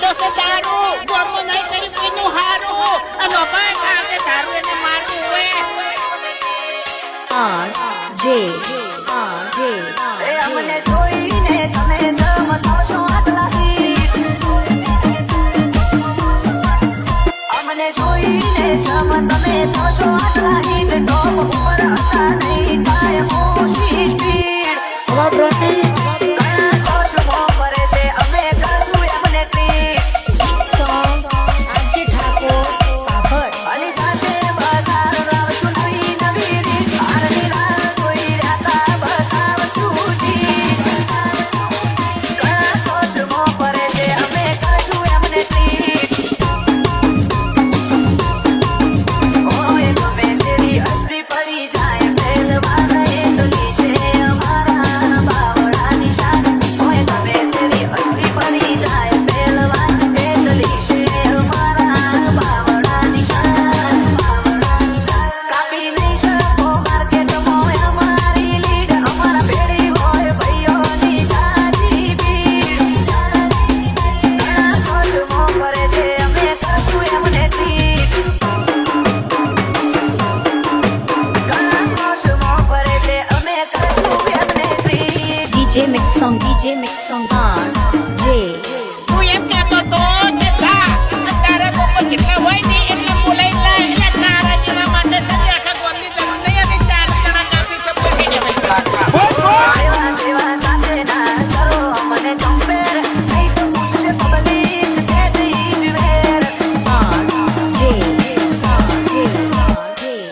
પીતો છે દારૂ ગોમો નહીં કરી પીનું હારું અને ભાઈ કાકે દારૂ એને મારવું હોય એ અમને જોઈને તમે જમ થશો આટલાથી અમને જોઈને જમ તમે થશો આટલાથી ટોપ ઉપર હતા નહીં કાયમ ઓછી speed DJ Mix Song R J હું એમ કહેતો તો કે જા તારા લોકો જેટલા હોય ને એટલા બોલાઈ લા એટલે તારા જેવા માટે તને આખા ગોમની જરૂર નહીં અને ચાર જણા કાપી છે બોલી દે ભાઈ દેવા સાથે ના કરો મને કમ્પેર નહીં તો પૂછે પબ્લિક કે દઈશ વેર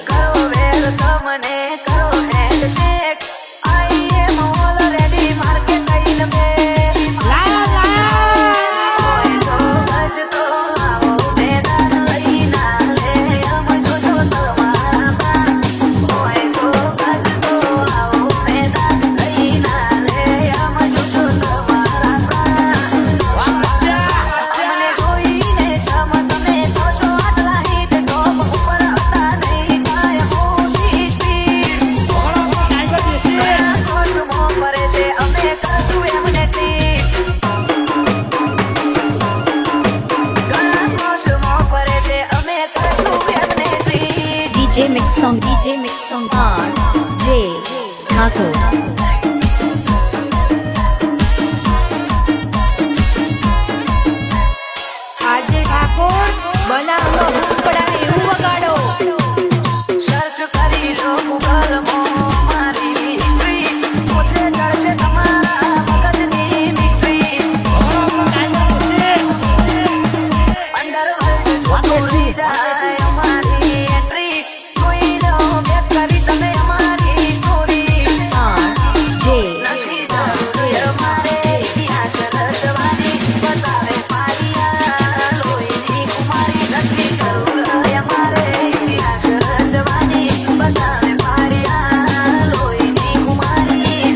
કરો વેર તમને કરો હેન્ડશેક આઈ એમ ઓલરેડી માર્કેટ આઈન મે લા તો આવો મેદાન લઈના લે અમ જોજો તમારા પ્રાણ હોય તો આવો મેદાન લઈના લે અમ જોજો તમારા પ્રાણ અમને જોઈને જમ તમે થશો આટલા હિટ ટોપ ઉપર હતા નહીં કાયમ ઓછી સ્પીડ કોશમો કરે છે અમે કરશું એમને ક્લિક કોશમો કરે છે અમે કરશું એમને click DJ Mix Song R J Thakur આજે ઠાકોર બનાવો ઉપડા એવું વગાડો સર્ચ કરી લો ગૂગલમાં મારી હિસ્ટ્રી પોતે ચડશે તમારા મગજની મિસ્ટ્રી અંડરવર્લ્ડ જોઈ જાય અમારી એન્ટ્રી જોઈ લો બેક કરી તમે અમારી સ્ટોરી J નથી જરૂર અમારે ઇતિહાસ રચવાની બતાવે પારિયા લોહીની કુમારી નથી જરૂર અમારે ઇતિહાસ રચવાની બતાવે પારિયા લોહીની કુમારી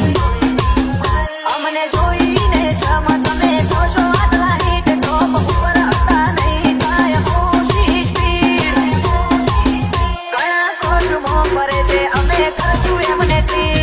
અમને જોઈને જમ તમે થશો આટલા હિટ ટોપ ઉપર હતા નહીં કાયમ ઓછી સ્પીડ ઘણા કોશમો કરે છે અમે કરશું એમને ક્લિક